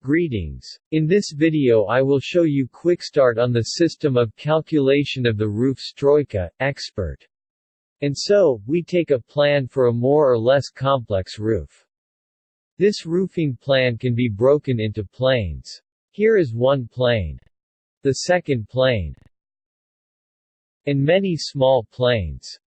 Greetings. In this video I will show you quick start on the system of calculation of the roof Stroyka.EXPERT. And so, we take a plan for a more or less complex roof. This roofing plan can be broken into planes. Here is one plane. The second plane. And many small planes.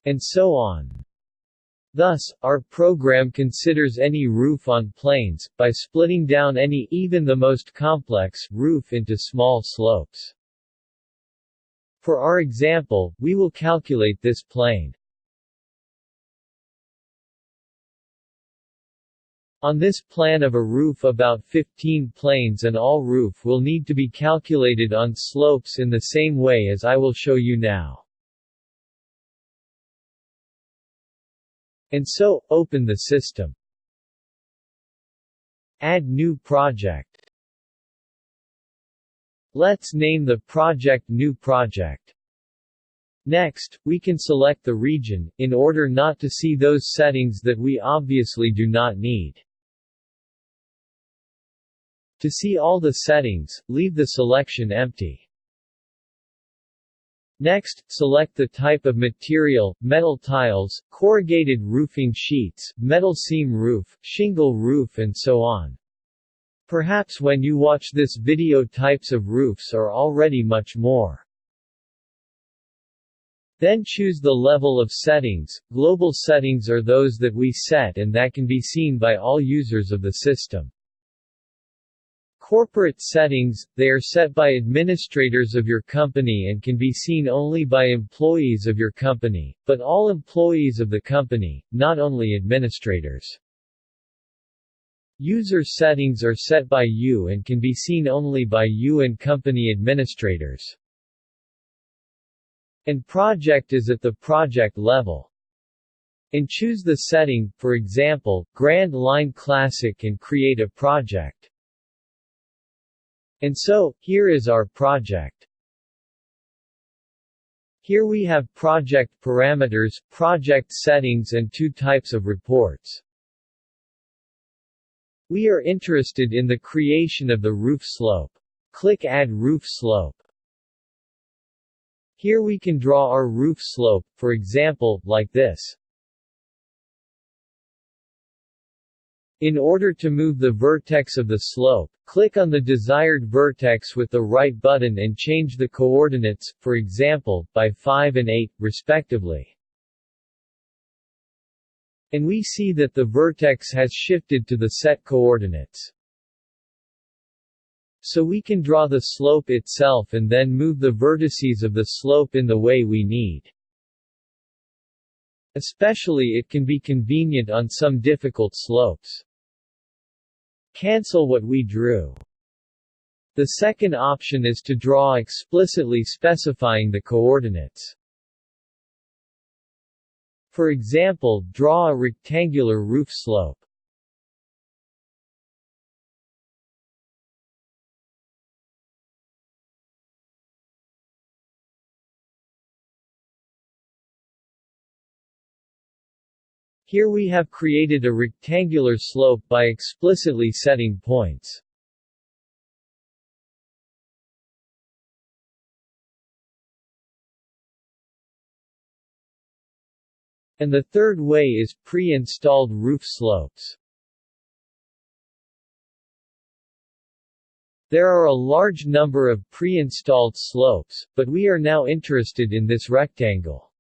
And so on. Thus, our program considers any roof on planes, by splitting down any, even the most complex, roof into small slopes. For our example, we will calculate this plane. On this plan of a roof about 15 planes and all roof will need to be calculated on slopes in the same way as I will show you now. And so, open the system. Add new project. Let's name the project New Project. Next, we can select the region, in order not to see those settings that we obviously do not need. To see all the settings, leave the selection empty. Next, select the type of material, metal tiles, corrugated roofing sheets, metal seam roof, shingle roof and so on. Perhaps when you watch this video types of roofs are already much more. Then choose the level of settings. Global settings are those that we set and that can be seen by all users of the system. Corporate settings, they are set by administrators of your company and can be seen only by employees of your company, but all employees of the company, not only administrators. User settings are set by you and can be seen only by you and company administrators. And project is at the project level. And choose the setting, for example, Grand Line Classic and create a project. And so, here is our project. Here we have project parameters, project settings and two types of reports. We are interested in the creation of the roof slope. Click Add Roof Slope. Here we can draw our roof slope, for example, like this. In order to move the vertex of the slope, click on the desired vertex with the right button and change the coordinates, for example, by 5 and 8, respectively. And we see that the vertex has shifted to the set coordinates. So we can draw the slope itself and then move the vertices of the slope in the way we need. Especially it can be convenient on some difficult slopes. Cancel what we drew. The second option is to draw explicitly specifying the coordinates. For example, draw a rectangular roof slope. Here we have created a rectangular slope by explicitly setting points. And the third way is pre-installed roof slopes. There are a large number of pre-installed slopes, but we are now interested in this rectangle.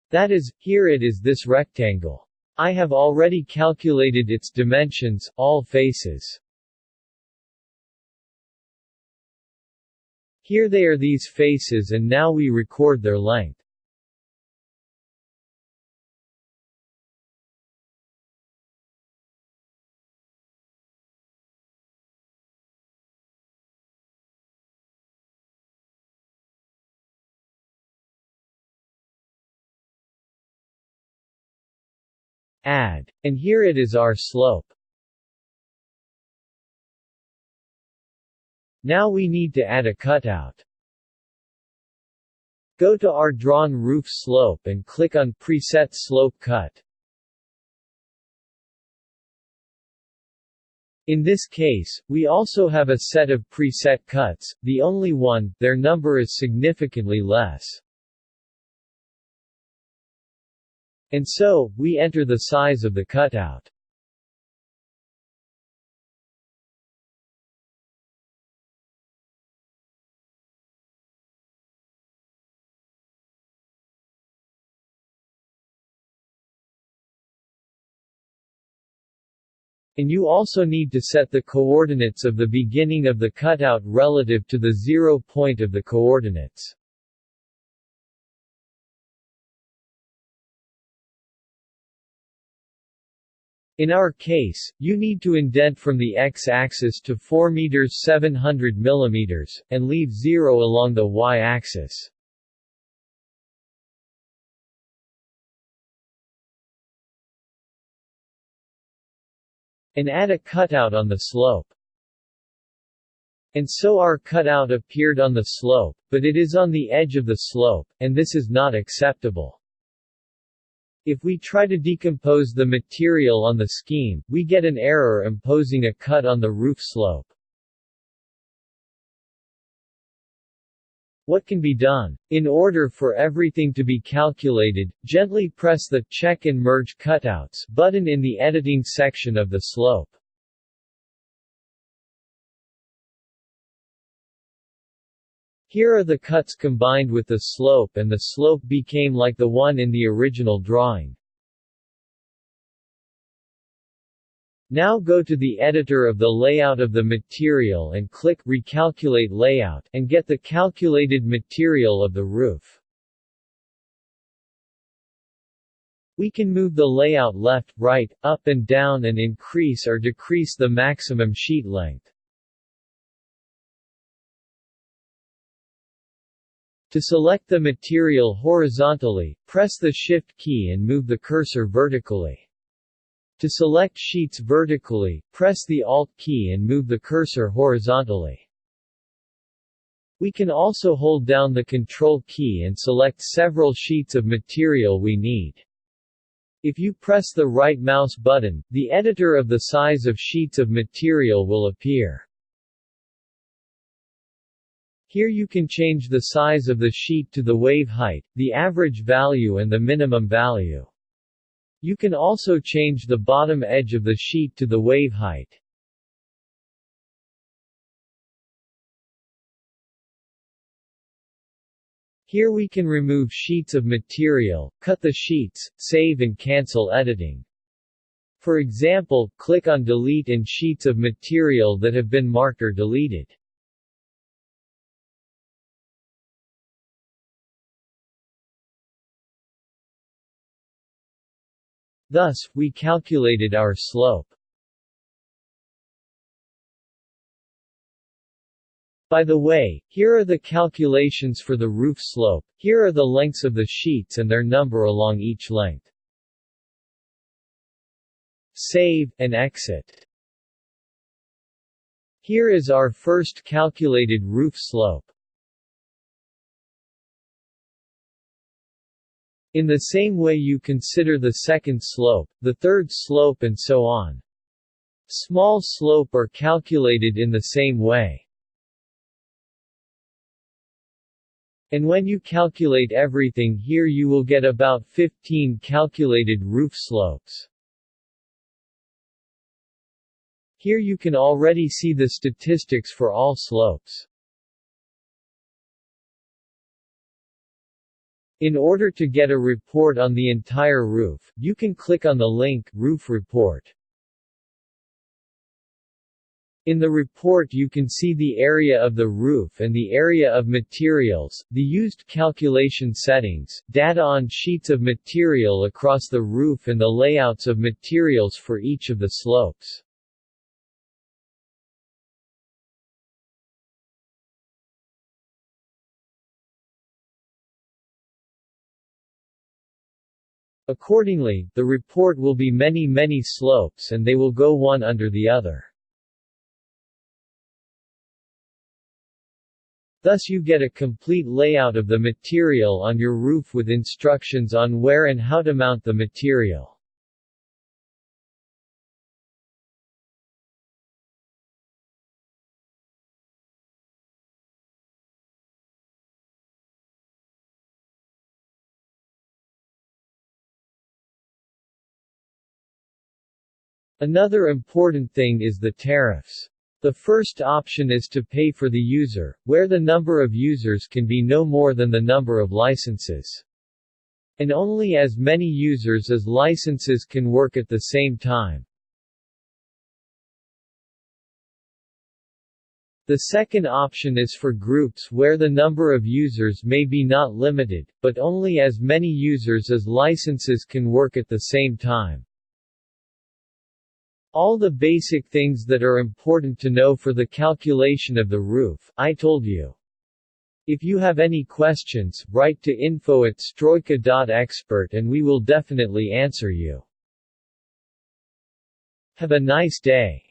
That is, here it is this rectangle. I have already calculated its dimensions, all faces. Here they are these faces and now we record their length. Add. And here it is our slope. Now we need to add a cutout. Go to our drawn roof slope and click on Preset Slope Cut. In this case, we also have a set of preset cuts, the only one, their number is significantly less. And so, we enter the size of the cutout. And you also need to set the coordinates of the beginning of the cutout relative to the 0 point of the coordinates. In our case, you need to indent from the x-axis to 4 meters 700 mm, and leave 0 along the y-axis. And add a cutout on the slope. And so our cutout appeared on the slope, but it is on the edge of the slope, and this is not acceptable. If we try to decompose the material on the scheme, we get an error imposing a cut on the roof slope. What can be done? In order for everything to be calculated, gently press the Check and Merge Cutouts button in the editing section of the slope. Here are the cuts combined with the slope, and the slope became like the one in the original drawing. Now go to the editor of the layout of the material and click Recalculate Layout, and get the calculated material of the roof. We can move the layout left, right, up and down and increase or decrease the maximum sheet length. To select the material horizontally, press the Shift key and move the cursor vertically. To select sheets vertically, press the Alt key and move the cursor horizontally. We can also hold down the Control key and select several sheets of material we need. If you press the right mouse button, the editor of the size of sheets of material will appear. Here you can change the size of the sheet to the wave height, the average value and the minimum value. You can also change the bottom edge of the sheet to the wave height. Here we can remove sheets of material, cut the sheets, save and cancel editing. For example, click on Delete in sheets of material that have been marked or deleted. Thus, we calculated our slope. By the way, here are the calculations for the roof slope. Here are the lengths of the sheets and their number along each length. Save, and exit. Here is our first calculated roof slope. In the same way you consider the second slope, the third slope and so on. Small slope are calculated in the same way. And when you calculate everything here you will get about 15 calculated roof slopes. Here you can already see the statistics for all slopes. In order to get a report on the entire roof, you can click on the link Roof Report. In the report you can see the area of the roof and the area of materials, the used calculation settings, data on sheets of material across the roof and the layouts of materials for each of the slopes. Accordingly, the report will be many slopes and they will go one under the other. Thus you get a complete layout of the material on your roof with instructions on where and how to mount the material. Another important thing is the tariffs. The first option is to pay for the user, where the number of users can be no more than the number of licenses. And only as many users as licenses can work at the same time. The second option is for groups where the number of users may be not limited, but only as many users as licenses can work at the same time. All the basic things that are important to know for the calculation of the roof, I told you. If you have any questions, write to info@Stroyka.expert and we will definitely answer you. Have a nice day.